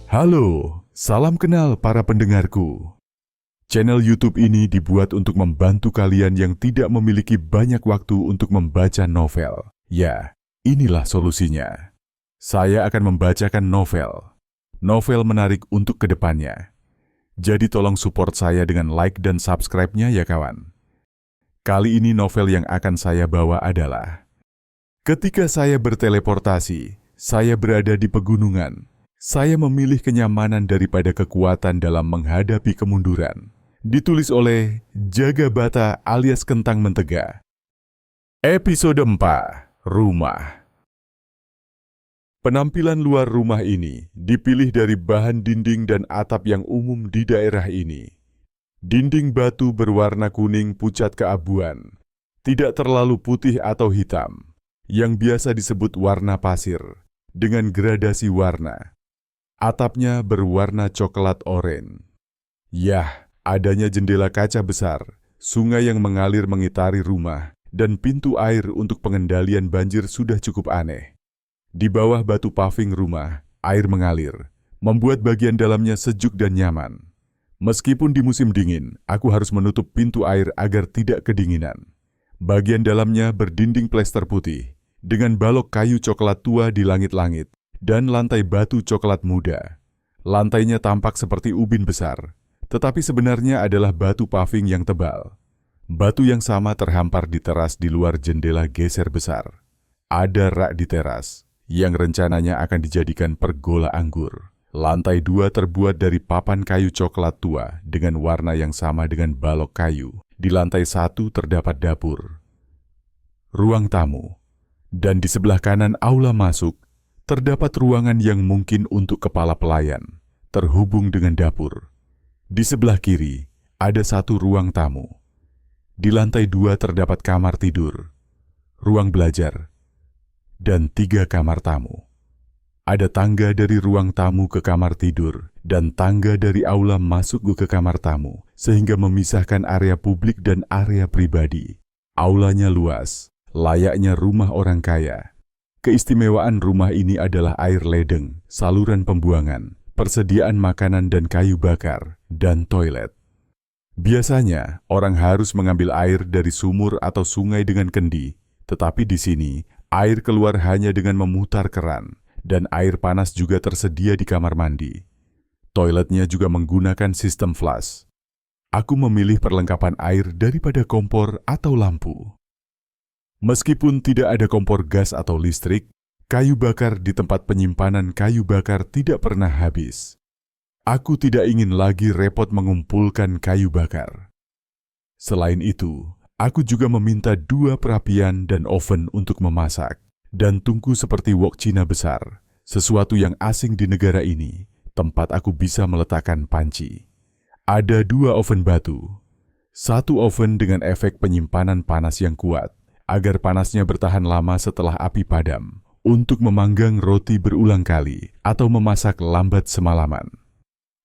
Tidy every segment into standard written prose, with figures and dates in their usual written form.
Halo, salam kenal para pendengarku. Channel YouTube ini dibuat untuk membantu kalian yang tidak memiliki banyak waktu untuk membaca novel. Ya, inilah solusinya. Saya akan membacakan novel. Novel menarik untuk kedepannya. Jadi tolong support saya dengan like dan subscribe-nya ya kawan. Kali ini novel yang akan saya bawa adalah Ketika saya berteleportasi, saya berada di pegunungan. Saya memilih kenyamanan daripada kekuatan dalam menghadapi kemunduran. Ditulis oleh Jagabata alias Kentang Mentega. Episode 4, Rumah. Penampilan luar rumah ini dipilih dari bahan dinding dan atap yang umum di daerah ini. Dinding batu berwarna kuning pucat keabuan, tidak terlalu putih atau hitam, yang biasa disebut warna pasir, dengan gradasi warna. Atapnya berwarna coklat oranye. Yah, adanya jendela kaca besar, sungai yang mengalir mengitari rumah, dan pintu air untuk pengendalian banjir sudah cukup aneh. Di bawah batu paving rumah, air mengalir, membuat bagian dalamnya sejuk dan nyaman. Meskipun di musim dingin, aku harus menutup pintu air agar tidak kedinginan. Bagian dalamnya berdinding plester putih, dengan balok kayu coklat tua di langit-langit, dan lantai batu coklat muda. Lantainya tampak seperti ubin besar, tetapi sebenarnya adalah batu paving yang tebal. Batu yang sama terhampar di teras di luar jendela geser besar. Ada rak di teras, yang rencananya akan dijadikan pergola anggur. Lantai 2 terbuat dari papan kayu coklat tua dengan warna yang sama dengan balok kayu. Di lantai 1 terdapat dapur, ruang tamu, dan di sebelah kanan aula masuk, terdapat ruangan yang mungkin untuk kepala pelayan, terhubung dengan dapur. Di sebelah kiri, ada satu ruang tamu. Di lantai 2 terdapat kamar tidur, ruang belajar, dan 3 kamar tamu. Ada tangga dari ruang tamu ke kamar tidur, dan tangga dari aula masuk ke kamar tamu, sehingga memisahkan area publik dan area pribadi. Aulanya luas, layaknya rumah orang kaya. Keistimewaan rumah ini adalah air ledeng, saluran pembuangan, persediaan makanan dan kayu bakar, dan toilet. Biasanya, orang harus mengambil air dari sumur atau sungai dengan kendi, tetapi di sini, air keluar hanya dengan memutar keran, dan air panas juga tersedia di kamar mandi. Toiletnya juga menggunakan sistem flush. Aku memilih perlengkapan air daripada kompor atau lampu. Meskipun tidak ada kompor gas atau listrik, kayu bakar di tempat penyimpanan kayu bakar tidak pernah habis. Aku tidak ingin lagi repot mengumpulkan kayu bakar. Selain itu, aku juga meminta 2 perapian dan oven untuk memasak, dan tungku seperti wok Cina besar, sesuatu yang asing di negara ini, tempat aku bisa meletakkan panci. Ada 2 oven batu, 1 oven dengan efek penyimpanan panas yang kuat, agar panasnya bertahan lama setelah api padam, untuk memanggang roti berulang kali atau memasak lambat semalaman.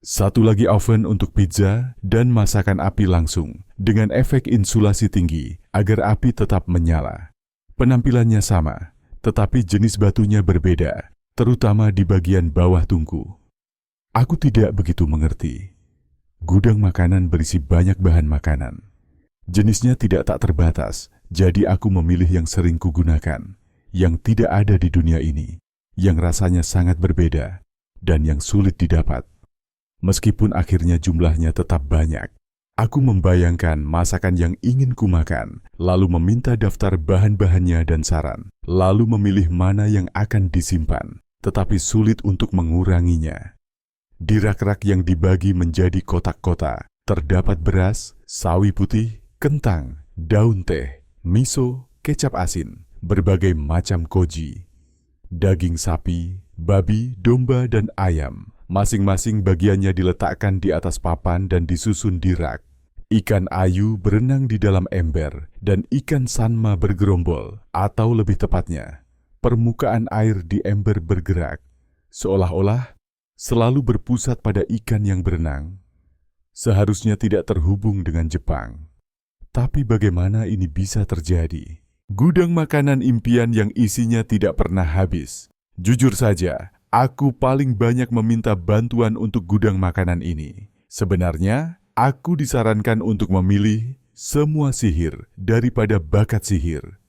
1 lagi oven untuk pizza dan masakan api langsung, dengan efek insulasi tinggi agar api tetap menyala. Penampilannya sama, tetapi jenis batunya berbeda, terutama di bagian bawah tungku. Aku tidak begitu mengerti. Gudang makanan berisi banyak bahan makanan. Jenisnya tidak tak terbatas, jadi aku memilih yang sering kugunakan, yang tidak ada di dunia ini, yang rasanya sangat berbeda, dan yang sulit didapat. Meskipun akhirnya jumlahnya tetap banyak, aku membayangkan masakan yang ingin kumakan, lalu meminta daftar bahan-bahannya dan saran, lalu memilih mana yang akan disimpan, tetapi sulit untuk menguranginya. Di rak-rak yang dibagi menjadi kotak-kotak, terdapat beras, sawi putih, kentang, daun teh, miso, kecap asin, berbagai macam koji, daging sapi, babi, domba, dan ayam. Masing-masing bagiannya diletakkan di atas papan dan disusun di rak. Ikan ayu berenang di dalam ember, dan ikan sanma bergerombol, atau lebih tepatnya, permukaan air di ember bergerak, seolah-olah selalu berpusat pada ikan yang berenang. Seharusnya tidak terhubung dengan Jepang. Tapi bagaimana ini bisa terjadi? Gudang makanan impian yang isinya tidak pernah habis. Jujur saja, Aku paling banyak meminta bantuan untuk gudang makanan ini. Sebenarnya, aku disarankan untuk memilih semua sihir daripada bakat sihir,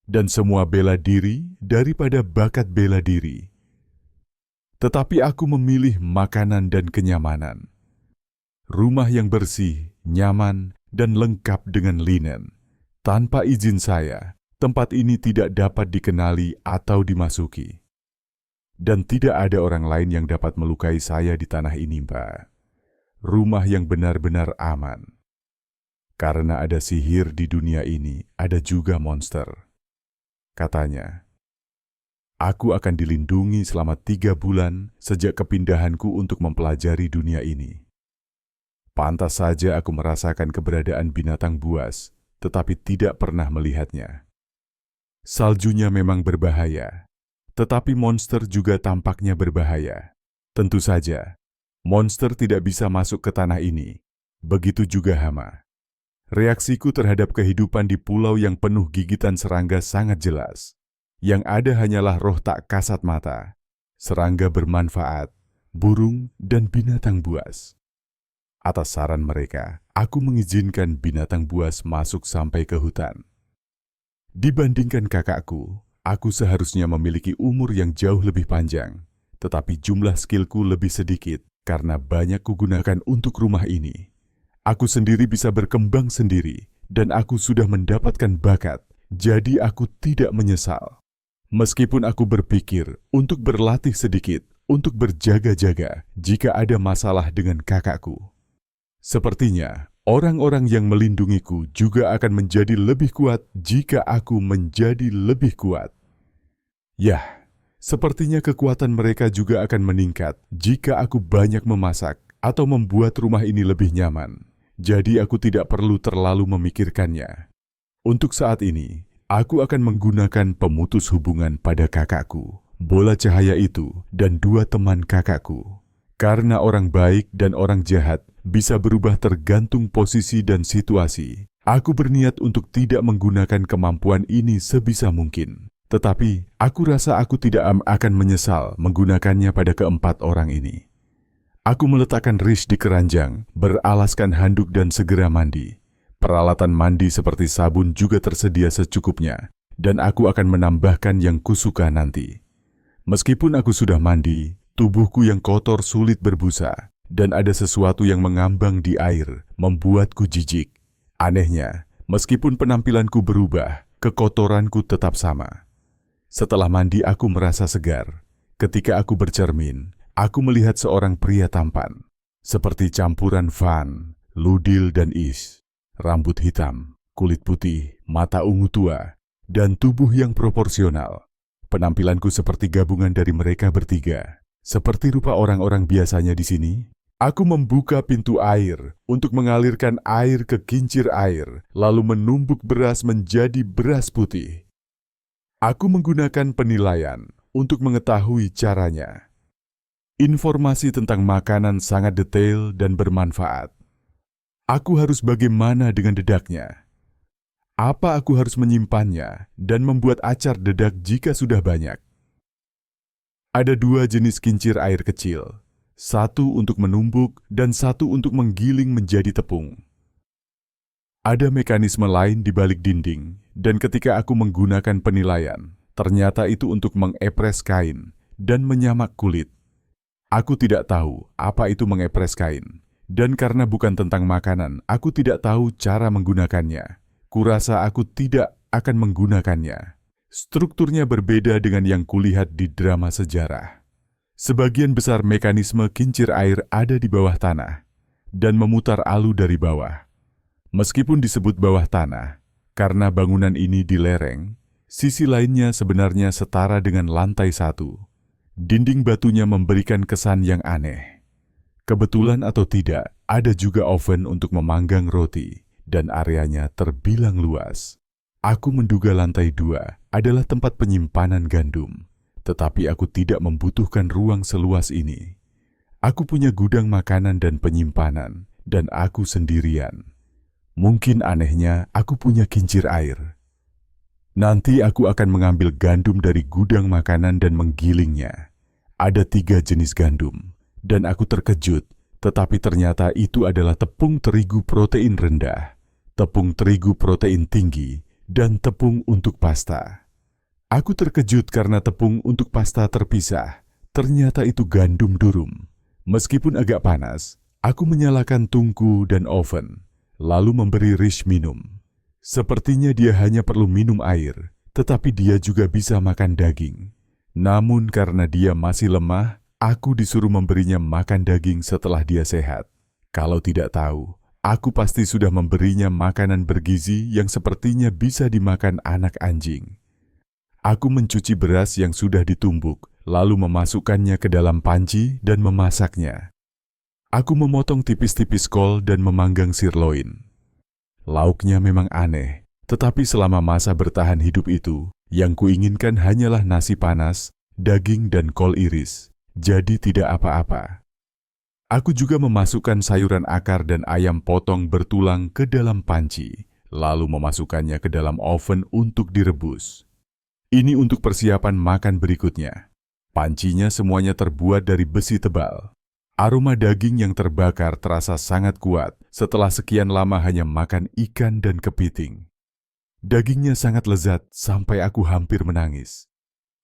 dan semua bela diri daripada bakat bela diri. Tetapi aku memilih makanan dan kenyamanan. Rumah yang bersih, nyaman, dan lengkap dengan linen. Tanpa izin saya, tempat ini tidak dapat dikenali atau dimasuki. Dan tidak ada orang lain yang dapat melukai saya di tanah ini, Mbak. Rumah yang benar-benar aman. Karena ada sihir di dunia ini, ada juga monster. Katanya, aku akan dilindungi selama 3 bulan sejak kepindahanku untuk mempelajari dunia ini. Pantas saja aku merasakan keberadaan binatang buas, tetapi tidak pernah melihatnya. Saljunya memang berbahaya, tetapi monster juga tampaknya berbahaya. Tentu saja, monster tidak bisa masuk ke tanah ini. Begitu juga hama. Reaksiku terhadap kehidupan di pulau yang penuh gigitan serangga sangat jelas. Yang ada hanyalah roh tak kasat mata. Serangga bermanfaat, burung, dan binatang buas. Atas saran mereka, aku mengizinkan binatang buas masuk sampai ke hutan. Dibandingkan kakakku, aku seharusnya memiliki umur yang jauh lebih panjang, tetapi jumlah skillku lebih sedikit karena banyak kugunakan untuk rumah ini. Aku sendiri bisa berkembang sendiri, dan aku sudah mendapatkan bakat, jadi aku tidak menyesal. Meskipun aku berpikir untuk berlatih sedikit, untuk berjaga-jaga jika ada masalah dengan kakakku. Sepertinya, orang-orang yang melindungiku juga akan menjadi lebih kuat jika aku menjadi lebih kuat. Yah, sepertinya kekuatan mereka juga akan meningkat jika aku banyak memasak atau membuat rumah ini lebih nyaman. Jadi aku tidak perlu terlalu memikirkannya. Untuk saat ini, aku akan menggunakan pemutus hubungan pada kakakku, bola cahaya itu, dan 2 teman kakakku. Karena orang baik dan orang jahat bisa berubah tergantung posisi dan situasi. Aku berniat untuk tidak menggunakan kemampuan ini sebisa mungkin. Tetapi, aku rasa aku tidak akan menyesal menggunakannya pada keempat orang ini. Aku meletakkan rish di keranjang, beralaskan handuk dan segera mandi. Peralatan mandi seperti sabun juga tersedia secukupnya, dan aku akan menambahkan yang kusuka nanti. Meskipun aku sudah mandi, tubuhku yang kotor sulit berbusa, dan ada sesuatu yang mengambang di air, membuatku jijik. Anehnya, meskipun penampilanku berubah, kekotoranku tetap sama. Setelah mandi aku merasa segar. Ketika aku bercermin, aku melihat seorang pria tampan, seperti campuran Van, Ludil, dan Is. Rambut hitam, kulit putih, mata ungu tua, dan tubuh yang proporsional. Penampilanku seperti gabungan dari mereka bertiga. Seperti rupa orang-orang biasanya di sini, aku membuka pintu air untuk mengalirkan air ke kincir air, lalu menumbuk beras menjadi beras putih. Aku menggunakan penilaian untuk mengetahui caranya. Informasi tentang makanan sangat detail dan bermanfaat. Aku harus bagaimana dengan dedaknya? Apa aku harus menyimpannya dan membuat acar dedak jika sudah banyak? Ada 2 jenis kincir air kecil, 1 untuk menumbuk dan 1 untuk menggiling menjadi tepung. Ada mekanisme lain di balik dinding, dan ketika aku menggunakan penilaian, ternyata itu untuk mengepres kain dan menyamak kulit. Aku tidak tahu apa itu mengepres kain, dan karena bukan tentang makanan, aku tidak tahu cara menggunakannya. Kurasa aku tidak akan menggunakannya. Strukturnya berbeda dengan yang kulihat di drama sejarah. Sebagian besar mekanisme kincir air ada di bawah tanah dan memutar alu dari bawah. Meskipun disebut bawah tanah, karena bangunan ini di lereng, sisi lainnya sebenarnya setara dengan lantai 1. Dinding batunya memberikan kesan yang aneh. Kebetulan atau tidak, ada juga oven untuk memanggang roti, dan areanya terbilang luas. Aku menduga lantai 2 adalah tempat penyimpanan gandum, tetapi aku tidak membutuhkan ruang seluas ini. Aku punya gudang makanan dan penyimpanan, dan aku sendirian. Mungkin anehnya aku punya kincir air. Nanti aku akan mengambil gandum dari gudang makanan dan menggilingnya. Ada 3 jenis gandum, dan aku terkejut, tetapi ternyata itu adalah tepung terigu protein rendah, tepung terigu protein tinggi, dan tepung untuk pasta. Aku terkejut karena tepung untuk pasta terpisah. Ternyata itu gandum durum. Meskipun agak panas, aku menyalakan tungku dan oven, lalu memberi Rish minum. Sepertinya dia hanya perlu minum air, tetapi dia juga bisa makan daging. Namun karena dia masih lemah, aku disuruh memberinya makan daging setelah dia sehat. Kalau tidak tahu, aku pasti sudah memberinya makanan bergizi yang sepertinya bisa dimakan anak anjing. Aku mencuci beras yang sudah ditumbuk, lalu memasukkannya ke dalam panci dan memasaknya. Aku memotong tipis-tipis kol dan memanggang sirloin. Lauknya memang aneh, tetapi selama masa bertahan hidup itu, yang kuinginkan hanyalah nasi panas, daging dan kol iris, jadi tidak apa-apa. Aku juga memasukkan sayuran akar dan ayam potong bertulang ke dalam panci, lalu memasukkannya ke dalam oven untuk direbus. Ini untuk persiapan makan berikutnya. Pancinya semuanya terbuat dari besi tebal. Aroma daging yang terbakar terasa sangat kuat setelah sekian lama hanya makan ikan dan kepiting. Dagingnya sangat lezat sampai aku hampir menangis.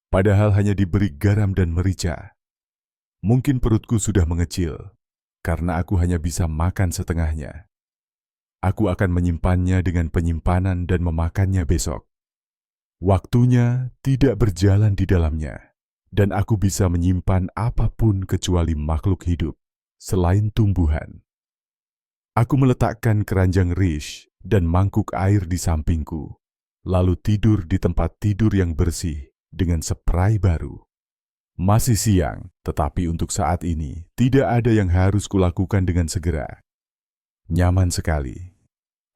Padahal hanya diberi garam dan merica. Mungkin perutku sudah mengecil, karena aku hanya bisa makan setengahnya. Aku akan menyimpannya dengan penyimpanan dan memakannya besok. Waktunya tidak berjalan di dalamnya, dan aku bisa menyimpan apapun kecuali makhluk hidup, selain tumbuhan. Aku meletakkan keranjang Rish dan mangkuk air di sampingku, lalu tidur di tempat tidur yang bersih dengan spray baru. Masih siang, tetapi untuk saat ini tidak ada yang harus kulakukan dengan segera. Nyaman sekali.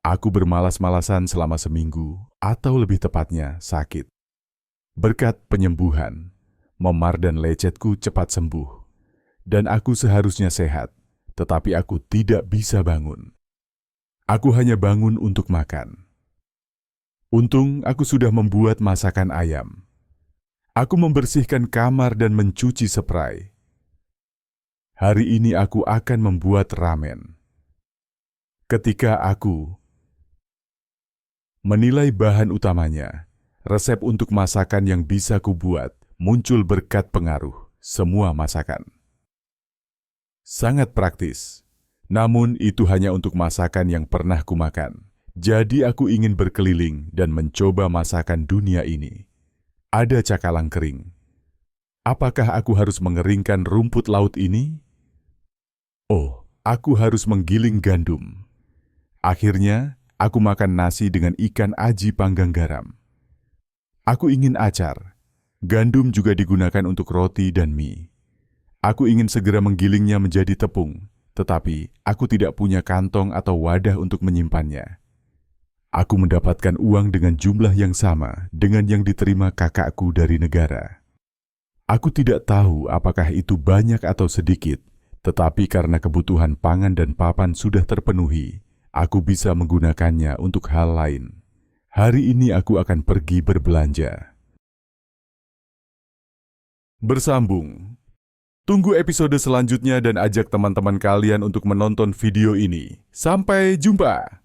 Aku bermalas-malasan selama seminggu, atau lebih tepatnya sakit. Berkat penyembuhan, memar dan lecetku cepat sembuh, dan aku seharusnya sehat. Tetapi aku tidak bisa bangun. Aku hanya bangun untuk makan. Untung aku sudah membuat masakan ayam. Aku membersihkan kamar dan mencuci spray. Hari ini aku akan membuat ramen. Ketika aku menilai bahan utamanya, resep untuk masakan yang bisa kubuat muncul berkat pengaruh semua masakan. Sangat praktis, namun itu hanya untuk masakan yang pernah kumakan. Jadi aku ingin berkeliling dan mencoba masakan dunia ini. Ada cakalang kering. Apakah aku harus mengeringkan rumput laut ini? Oh, aku harus menggiling gandum. Akhirnya, aku makan nasi dengan ikan aji panggang garam. Aku ingin acar. Gandum juga digunakan untuk roti dan mie. Aku ingin segera menggilingnya menjadi tepung, tetapi aku tidak punya kantong atau wadah untuk menyimpannya. Aku mendapatkan uang dengan jumlah yang sama dengan yang diterima kakakku dari negara. Aku tidak tahu apakah itu banyak atau sedikit, tetapi karena kebutuhan pangan dan papan sudah terpenuhi, aku bisa menggunakannya untuk hal lain. Hari ini aku akan pergi berbelanja. Bersambung. Tunggu episode selanjutnya dan ajak teman-teman kalian untuk menonton video ini. Sampai jumpa!